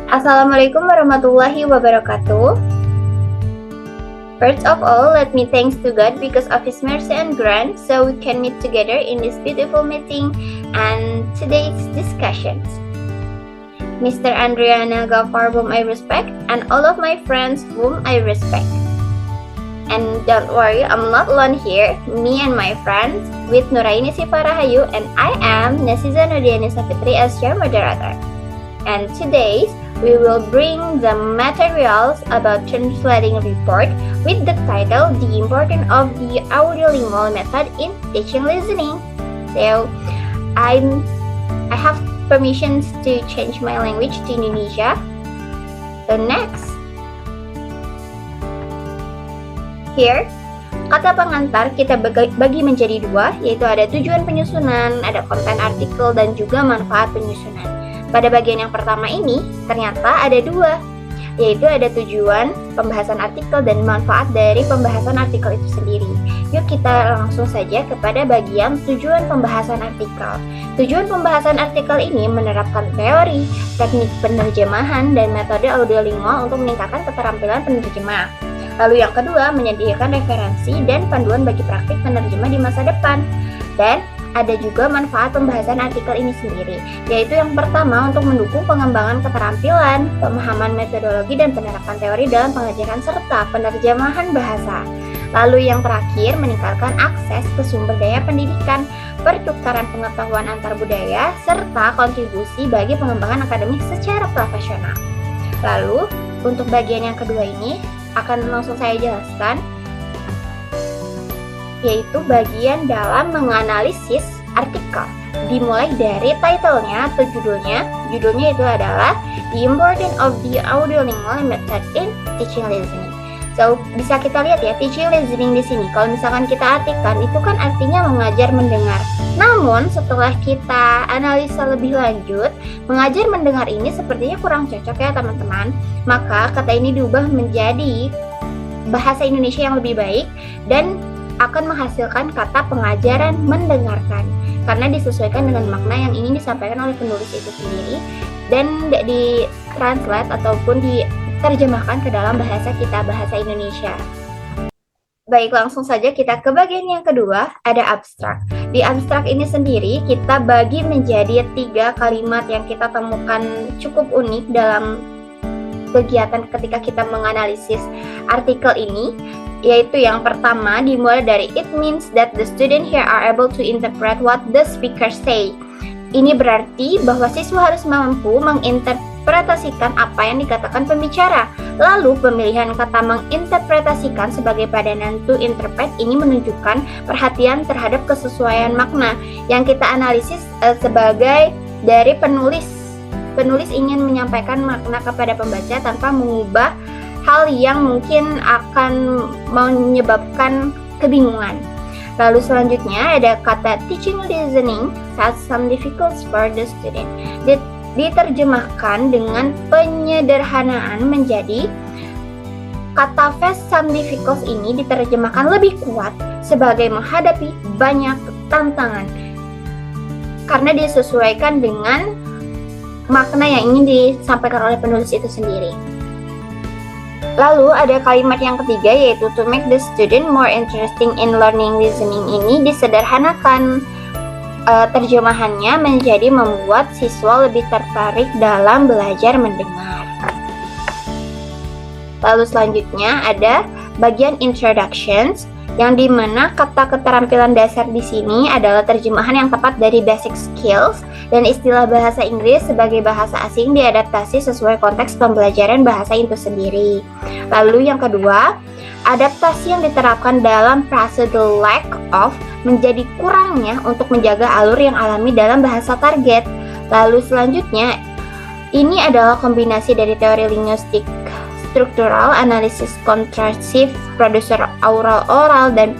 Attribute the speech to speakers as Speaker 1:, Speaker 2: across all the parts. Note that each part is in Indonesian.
Speaker 1: Assalamualaikum warahmatullahi wabarakatuh. First of all, let me thanks to God because of His mercy and grant, so we can meet together in this beautiful meeting and today's discussions. Mr. Andriana Gafar, whom I respect, and all of my friends whom I respect. And don't worry, I'm not alone here. Me and my friends with Nuraini Sifarahayu, and I am Nasiza Nudiani Safitri as your moderator. And today we will bring the materials about translating report with the title The Importance of the Audiolingual Method in Teaching Listening. So I have permissions to change my language to Indonesia. So next, here, kata pengantar kita bagi menjadi dua, yaitu ada tujuan penyusunan, ada konten artikel, dan juga manfaat penyusunan. Pada bagian yang pertama ini, ternyata ada dua, yaitu ada tujuan pembahasan artikel dan manfaat dari pembahasan artikel itu sendiri. Yuk kita langsung saja kepada bagian tujuan pembahasan artikel. Tujuan pembahasan artikel ini menerapkan teori, teknik penerjemahan, dan metode audiolingual untuk meningkatkan keterampilan penerjemah. Lalu yang kedua, menyediakan referensi dan panduan bagi praktik penerjemah di masa depan. Dan ada juga manfaat pembahasan artikel ini sendiri, yaitu yang pertama untuk mendukung pengembangan keterampilan, pemahaman metodologi dan penerapan teori dalam pengajaran serta penerjemahan bahasa. Lalu yang terakhir, meningkatkan akses ke sumber daya pendidikan, pertukaran pengetahuan antar budaya, serta kontribusi bagi pengembangan akademik secara profesional. Lalu, untuk bagian yang kedua ini, akan langsung saya jelaskan, yaitu bagian dalam menganalisis artikel. Dimulai dari title-nya atau judulnya. Judulnya itu adalah The Importance of the Audiolingual Method in Teaching Listening. So, bisa kita lihat ya, teaching listening di sini. Kalau misalkan kita artikan, itu kan artinya mengajar mendengar. Namun, setelah kita analisa lebih lanjut, mengajar mendengar ini sepertinya kurang cocok ya teman-teman. Maka kata ini diubah menjadi bahasa Indonesia yang lebih baik dan akan menghasilkan kata pengajaran mendengarkan, karena disesuaikan dengan makna yang ingin disampaikan oleh penulis itu sendiri dan di-translate ataupun diterjemahkan ke dalam bahasa kita, bahasa Indonesia. Baik, langsung saja kita ke bagian yang kedua, ada abstrak. Di abstrak ini sendiri kita bagi menjadi 3 kalimat yang kita temukan cukup unik dalam kegiatan ketika kita menganalisis artikel ini, yaitu yang pertama dimulai dari it means that the student here are able to interpret what the speaker say. Ini berarti bahwa siswa harus mampu menginterpretasikan apa yang dikatakan pembicara. Lalu pemilihan kata menginterpretasikan sebagai padanan to interpret ini menunjukkan perhatian terhadap kesesuaian makna yang kita analisis sebagai dari penulis. Penulis ingin menyampaikan makna kepada pembaca tanpa mengubah hal yang mungkin akan menyebabkan kebingungan. Lalu selanjutnya ada kata teaching listening has some difficulties for the student. Diterjemahkan dengan penyederhanaan menjadi kata face some difficulties ini diterjemahkan lebih kuat sebagai menghadapi banyak tantangan karena disesuaikan dengan makna yang ingin disampaikan oleh penulis itu sendiri. Lalu ada kalimat yang ketiga, yaitu to make the student more interesting in learning listening. Ini disederhanakan terjemahannya menjadi membuat siswa lebih tertarik dalam belajar mendengar. Lalu selanjutnya ada bagian introductions, yang dimana kata keterampilan dasar di sini adalah terjemahan yang tepat dari basic skills dan istilah bahasa Inggris sebagai bahasa asing diadaptasi sesuai konteks pembelajaran bahasa itu sendiri. Lalu yang kedua, adaptasi yang diterapkan dalam frase the lack of menjadi kurangnya untuk menjaga alur yang alami dalam bahasa target. Lalu selanjutnya, ini adalah kombinasi dari teori linguistik struktural, analisis kontrasif, produser oral, dan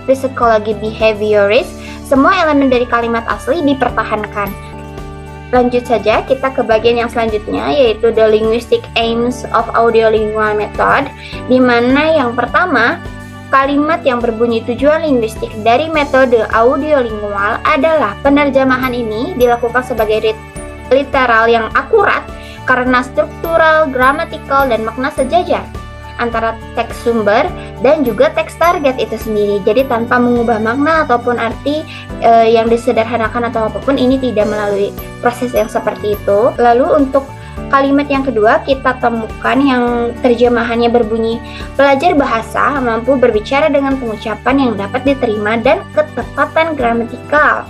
Speaker 1: psikologi behavioris. Semua elemen dari kalimat asli dipertahankan. Lanjut saja kita ke bagian yang selanjutnya, yaitu the linguistic aims of audiolingual method, di mana yang pertama, kalimat yang berbunyi tujuan linguistik dari metode audiolingual adalah penerjemahan ini dilakukan sebagai literal yang akurat karena struktural, gramatikal, dan makna sejajar antara teks sumber dan juga teks target itu sendiri. Jadi tanpa mengubah makna ataupun arti yang disederhanakan atau apapun, ini tidak melalui proses yang seperti itu. Lalu untuk kalimat yang kedua kita temukan yang terjemahannya berbunyi, pelajar bahasa mampu berbicara dengan pengucapan yang dapat diterima dan ketepatan gramatikal.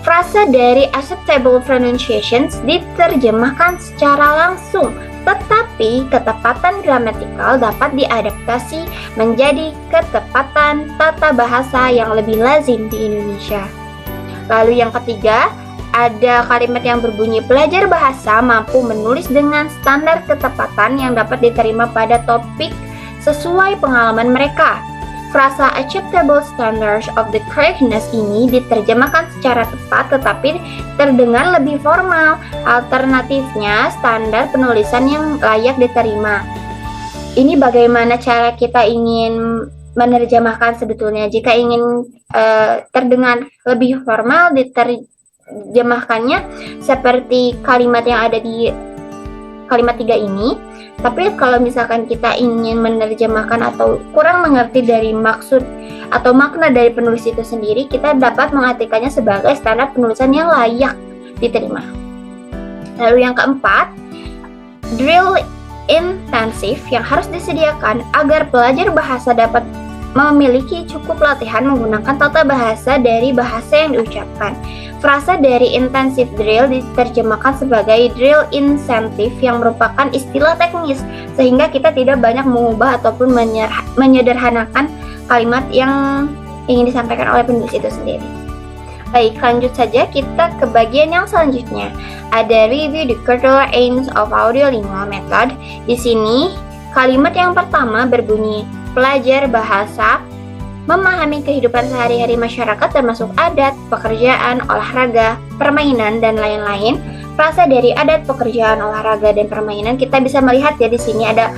Speaker 1: Frasa dari acceptable pronunciations diterjemahkan secara langsung, tetapi ketepatan gramatikal dapat diadaptasi menjadi ketepatan tata bahasa yang lebih lazim di Indonesia. Lalu yang ketiga, ada kalimat yang berbunyi, pelajar bahasa mampu menulis dengan standar ketepatan yang dapat diterima pada topik sesuai pengalaman mereka. Frasa acceptable standards of the correctness ini diterjemahkan secara tepat tetapi terdengar lebih formal. Alternatifnya, standar penulisan yang layak diterima. Ini bagaimana cara kita ingin menerjemahkan sebetulnya. Jika ingin terdengar lebih formal, diterjemahkannya seperti kalimat yang ada di kalimat 3 ini. Tapi kalau misalkan kita ingin menerjemahkan atau kurang mengerti dari maksud atau makna dari penulis itu sendiri, kita dapat mengartikannya sebagai standar penulisan yang layak diterima. Lalu yang keempat, drill intensif yang harus disediakan agar pelajar bahasa dapat memiliki cukup latihan menggunakan tata bahasa dari bahasa yang diucapkan. Frasa dari intensive drill diterjemahkan sebagai drill incentive yang merupakan istilah teknis, sehingga kita tidak banyak mengubah ataupun menyederhanakan kalimat yang ingin disampaikan oleh penulis itu sendiri. Baik, lanjut saja kita ke bagian yang selanjutnya. Ada review the cultural aims of audiolingual method. Di sini kalimat yang pertama berbunyi, pelajar bahasa memahami kehidupan sehari-hari masyarakat termasuk adat, pekerjaan, olahraga, permainan, dan lain-lain. Frasa dari adat, pekerjaan, olahraga, dan permainan kita bisa melihat ya di sini ada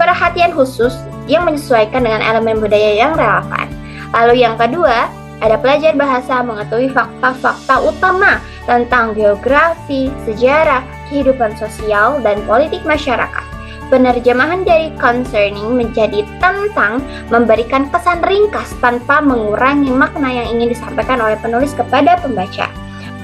Speaker 1: perhatian khusus yang menyesuaikan dengan elemen budaya yang relevan. Lalu yang kedua, ada pelajar bahasa mengetahui fakta-fakta utama tentang geografi, sejarah, kehidupan sosial, dan politik masyarakat. Penerjemahan dari concerning menjadi tentang memberikan kesan ringkas tanpa mengurangi makna yang ingin disampaikan oleh penulis kepada pembaca.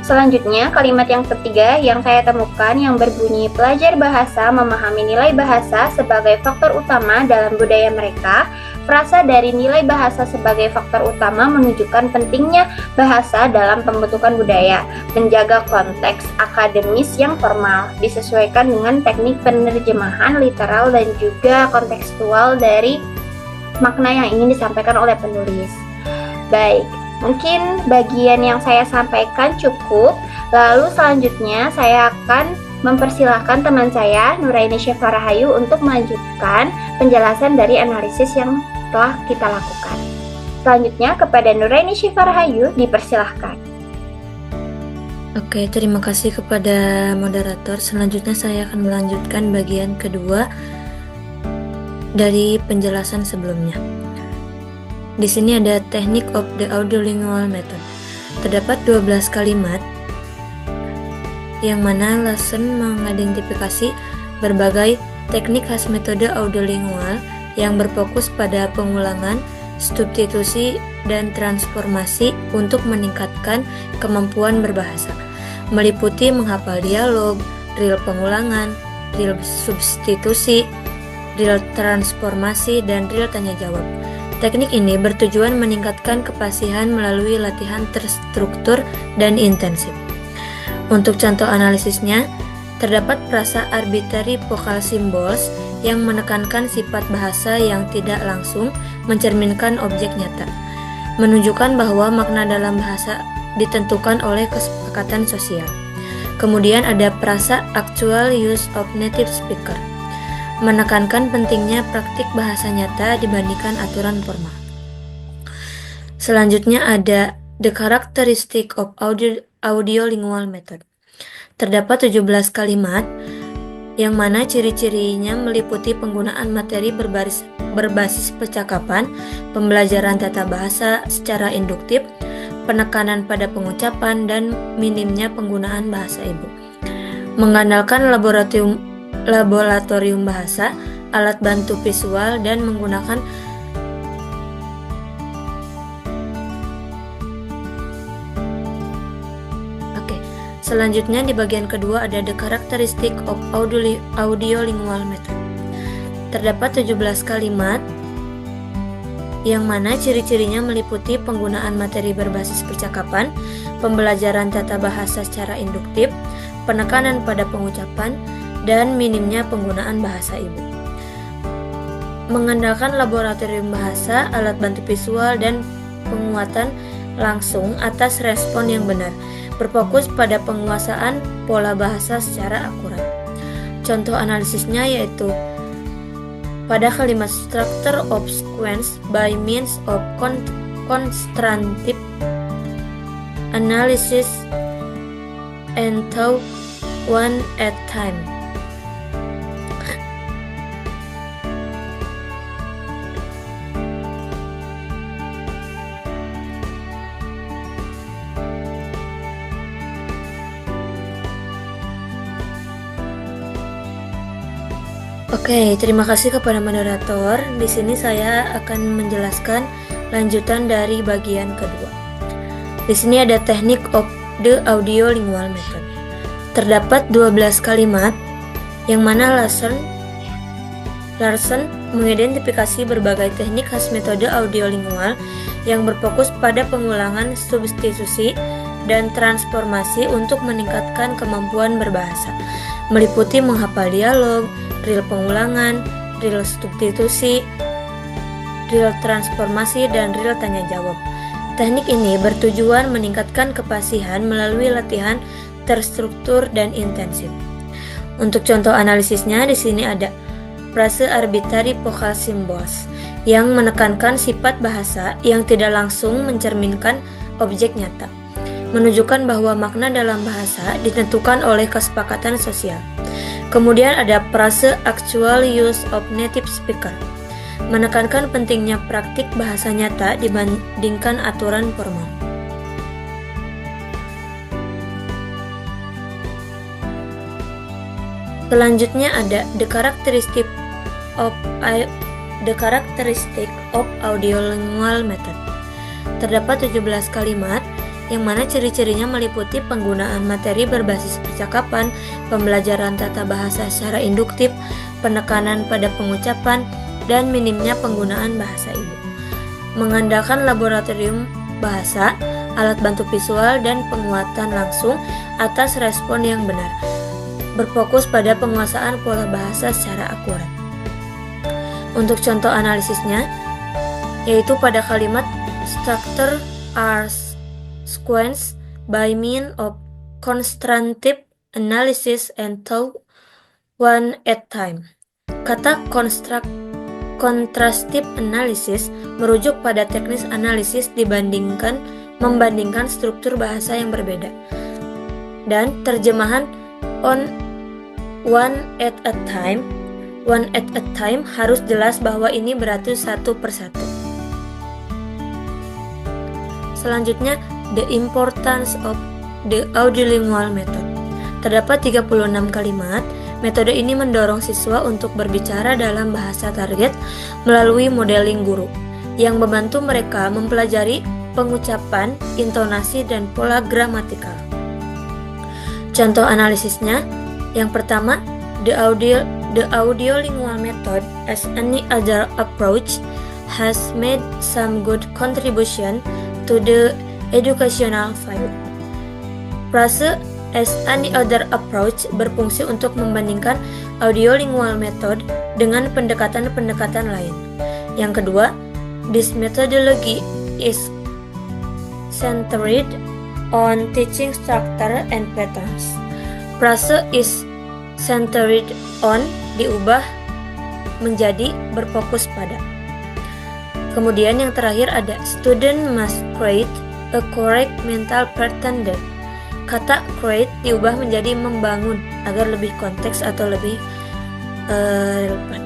Speaker 1: Selanjutnya, kalimat yang ketiga yang saya temukan yang berbunyi, pelajar bahasa memahami nilai bahasa sebagai faktor utama dalam budaya mereka. Frasa dari nilai bahasa sebagai faktor utama menunjukkan pentingnya bahasa dalam pembentukan budaya, menjaga konteks akademis yang formal, disesuaikan dengan teknik penerjemahan literal dan juga kontekstual dari makna yang ingin disampaikan oleh penulis. Baik, mungkin bagian yang saya sampaikan cukup. Lalu selanjutnya saya akan mempersilahkan teman saya, Nuraini Syifa Rahayu, untuk melanjutkan penjelasan dari analisis yang telah kita lakukan. Selanjutnya kepada Nuraini Syifa Rahayu dipersilahkan.
Speaker 2: Oke, terima kasih kepada moderator. Selanjutnya saya akan melanjutkan bagian kedua dari penjelasan sebelumnya. Di sini ada teknik of the audiolingual method. Terdapat 12 kalimat yang mana lesson mengidentifikasi berbagai teknik khas metode audiolingual yang berfokus pada pengulangan, substitusi, dan transformasi untuk meningkatkan kemampuan berbahasa, meliputi menghafal dialog, drill pengulangan, drill substitusi, drill transformasi, dan drill tanya jawab. Teknik ini bertujuan meningkatkan kefasihan melalui latihan terstruktur dan intensif. Untuk contoh analisisnya, terdapat frasa arbitrary vocal symbols yang menekankan sifat bahasa yang tidak langsung mencerminkan objek nyata, menunjukkan bahwa makna dalam bahasa ditentukan oleh kesepakatan sosial. Kemudian ada frasa actual use of native speaker, menekankan pentingnya praktik bahasa nyata dibandingkan aturan formal. Selanjutnya ada the characteristic of audiolingual method. Terdapat 17 kalimat yang mana ciri-cirinya meliputi penggunaan materi berbasis percakapan, pembelajaran tata bahasa secara induktif, penekanan pada pengucapan, dan minimnya penggunaan bahasa ibu. mengandalkan laboratorium bahasa, alat bantu visual, dan menggunakan Selanjutnya di bagian kedua ada the characteristic of audiolingual method. Terdapat 17 kalimat yang mana ciri-cirinya meliputi penggunaan materi berbasis percakapan, pembelajaran tata bahasa secara induktif, penekanan pada pengucapan, dan minimnya penggunaan bahasa ibu. Mengandalkan laboratorium bahasa, alat bantu visual, dan penguatan langsung atas respon yang benar, berfokus pada penguasaan pola bahasa secara akurat. Contoh analisisnya yaitu pada kalimat structure of sequence by means of constructive analysis and thought one at time. Oke, terima kasih kepada moderator. Di sini saya akan menjelaskan lanjutan dari bagian kedua. Di sini ada teknik of the audiolingual method. Terdapat 12 kalimat yang mana Larson mengidentifikasi berbagai teknik khas metode audiolingual yang berfokus pada pengulangan, substitusi, dan transformasi untuk meningkatkan kemampuan berbahasa, meliputi menghafal dialog, drill pengulangan, drill substitusi, drill transformasi, dan drill tanya jawab. Teknik ini bertujuan meningkatkan kefasihan melalui latihan terstruktur dan intensif. Untuk contoh analisisnya di sini ada frase arbitrary vocal symbols yang menekankan sifat bahasa yang tidak langsung mencerminkan objek nyata, menunjukkan bahwa makna dalam bahasa ditentukan oleh kesepakatan sosial. Kemudian ada frase actual use of native speaker, menekankan pentingnya praktik bahasa nyata dibandingkan aturan formal. Selanjutnya ada the characteristic of audiolingual method. Terdapat 17 kalimat yang mana ciri-cirinya meliputi penggunaan materi berbasis percakapan, pembelajaran tata bahasa secara induktif, penekanan pada pengucapan, dan minimnya penggunaan bahasa ibu. Mengandalkan laboratorium bahasa, alat bantu visual, dan penguatan langsung atas respon yang benar, berfokus pada penguasaan pola bahasa secara akurat. Untuk contoh analisisnya, yaitu pada kalimat structure are sequence by means of constructive analysis and thought one at time. Kata contrastive analysis merujuk pada teknis analisis membandingkan struktur bahasa yang berbeda. Dan terjemahan one at a time harus jelas bahwa ini berarti satu persatu. Selanjutnya, the importance of the audiolingual method. Terdapat 36 kalimat. Metode ini mendorong siswa untuk berbicara dalam bahasa target melalui modeling guru yang membantu mereka mempelajari pengucapan, intonasi, dan pola gramatikal. Contoh analisisnya, yang pertama, the audiolingual method as any other approach has made some good contribution to the educational field. Frase as any other approach berfungsi untuk membandingkan audiolingual method dengan pendekatan-pendekatan lain. Yang kedua, this methodology is centered on teaching structure and patterns. Frase is centered on diubah menjadi berfokus pada. Kemudian yang terakhir ada student must create a correct mental pattern. Kata create diubah menjadi membangun agar lebih konteks atau lebih relevan.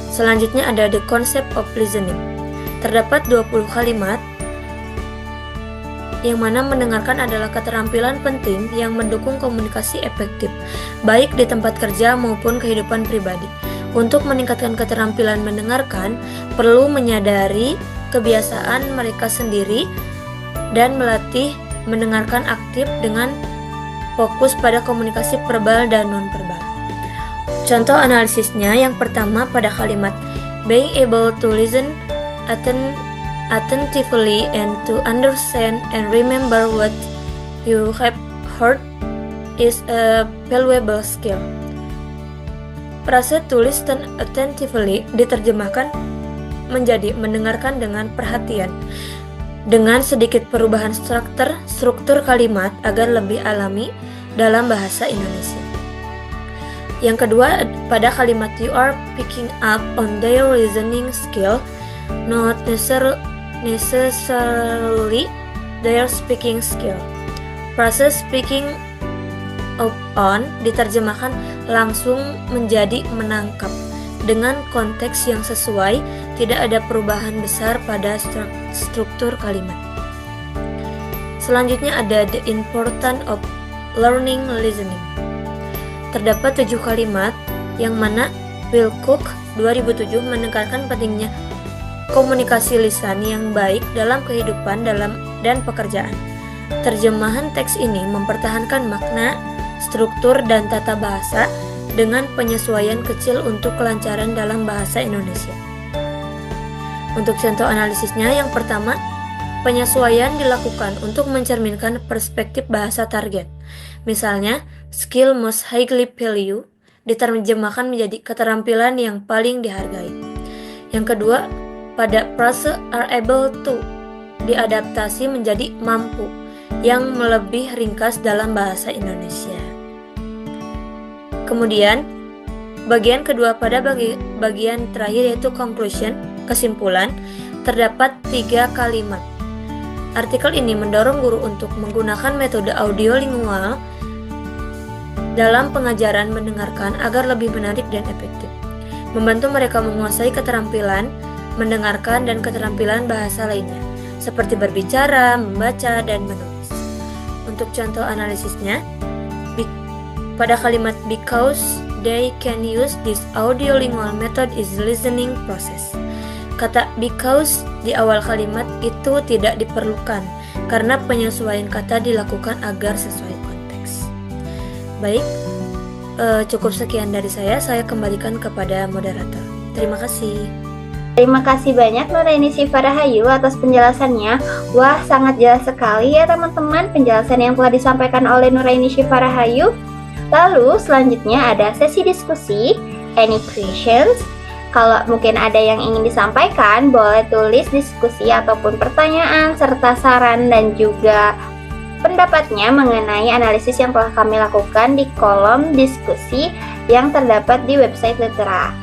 Speaker 2: Selanjutnya ada the concept of listening. Terdapat 20 kalimat yang mana mendengarkan adalah keterampilan penting yang mendukung komunikasi efektif, baik di tempat kerja maupun kehidupan pribadi. Untuk meningkatkan keterampilan mendengarkan, perlu menyadari kebiasaan mereka sendiri dan melatih mendengarkan aktif dengan fokus pada komunikasi verbal dan non-verbal. Contoh analisisnya yang pertama pada kalimat being able to listen attentively and to understand and remember what you have heard is a valuable skill. Frase to listen attentively diterjemahkan menjadi mendengarkan dengan perhatian, dengan sedikit perubahan struktur kalimat agar lebih alami dalam bahasa Indonesia. Yang kedua, pada kalimat you are picking up on their listening skill, not necessarily their speaking skill. Frase speaking up on diterjemahkan langsung menjadi menangkap, dengan konteks yang sesuai, tidak ada perubahan besar pada struktur kalimat. Selanjutnya ada the importance of learning listening. Terdapat 7 kalimat yang mana Will Cook 2007 menekankan pentingnya komunikasi lisan yang baik dalam kehidupan dan pekerjaan. Terjemahan teks ini mempertahankan makna, struktur, dan tata bahasa dengan penyesuaian kecil untuk kelancaran dalam bahasa Indonesia. Untuk contoh analisisnya, yang pertama, penyesuaian dilakukan untuk mencerminkan perspektif bahasa target. Misalnya, skill most highly value diterjemahkan menjadi keterampilan yang paling dihargai. Yang kedua, pada frase are able to diadaptasi menjadi mampu, yang lebih ringkas dalam bahasa Indonesia. Kemudian, bagian kedua pada bagian terakhir yaitu conclusion, kesimpulan, terdapat 3 kalimat. Artikel ini mendorong guru untuk menggunakan metode audiolingual dalam pengajaran mendengarkan agar lebih menarik dan efektif, membantu mereka menguasai keterampilan mendengarkan dan keterampilan bahasa lainnya, seperti berbicara, membaca, dan menulis. Untuk contoh analisisnya, pada kalimat because they can use this audiolingual method is listening process. Kata because di awal kalimat itu tidak diperlukan karena penyesuaian kata dilakukan agar sesuai konteks. Baik, cukup sekian dari saya kembalikan kepada moderator. Terima kasih.
Speaker 1: Terima kasih banyak Nuraini Syifa Rahayu atas penjelasannya. Wah, sangat jelas sekali ya teman-teman penjelasan yang telah disampaikan oleh Nuraini Syifa Rahayu. Lalu selanjutnya ada sesi diskusi. Any questions? Kalau mungkin ada yang ingin disampaikan, boleh tulis diskusi ataupun pertanyaan serta saran dan juga pendapatnya mengenai analisis yang telah kami lakukan di kolom diskusi yang terdapat di website Litera.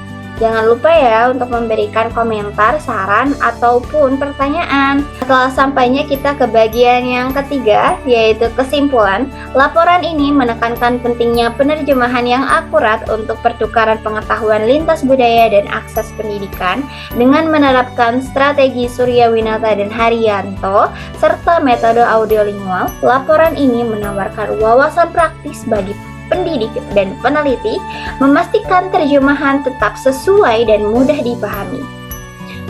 Speaker 1: Jangan lupa ya untuk memberikan komentar, saran, ataupun pertanyaan. Setelah sampainya kita ke bagian yang ketiga, yaitu kesimpulan. Laporan ini menekankan pentingnya penerjemahan yang akurat untuk pertukaran pengetahuan lintas budaya dan akses pendidikan dengan menerapkan strategi Suryawinata dan Haryanto serta metode audiolingual. Laporan ini menawarkan wawasan praktis bagi pendidik dan peneliti, memastikan terjemahan tetap sesuai dan mudah dipahami.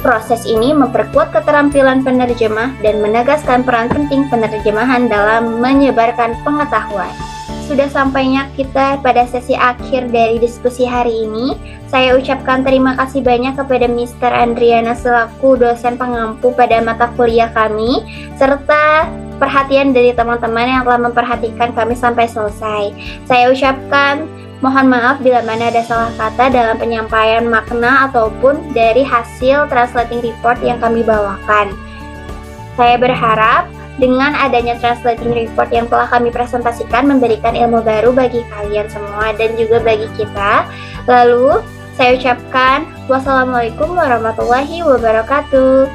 Speaker 1: Proses ini memperkuat keterampilan penerjemah dan menegaskan peran penting penerjemahan dalam menyebarkan pengetahuan. Sudah sampainya kita pada sesi akhir dari diskusi hari ini. Saya ucapkan terima kasih banyak kepada Mr. Andriana selaku dosen pengampu pada mata kuliah kami, serta perhatian dari teman-teman yang telah memperhatikan kami sampai selesai. Saya ucapkan mohon maaf bila mana ada salah kata dalam penyampaian makna ataupun dari hasil translating report yang kami bawakan. Saya berharap dengan adanya translating report yang telah kami presentasikan memberikan ilmu baru bagi kalian semua dan juga bagi kita. Lalu saya ucapkan wassalamualaikum warahmatullahi wabarakatuh.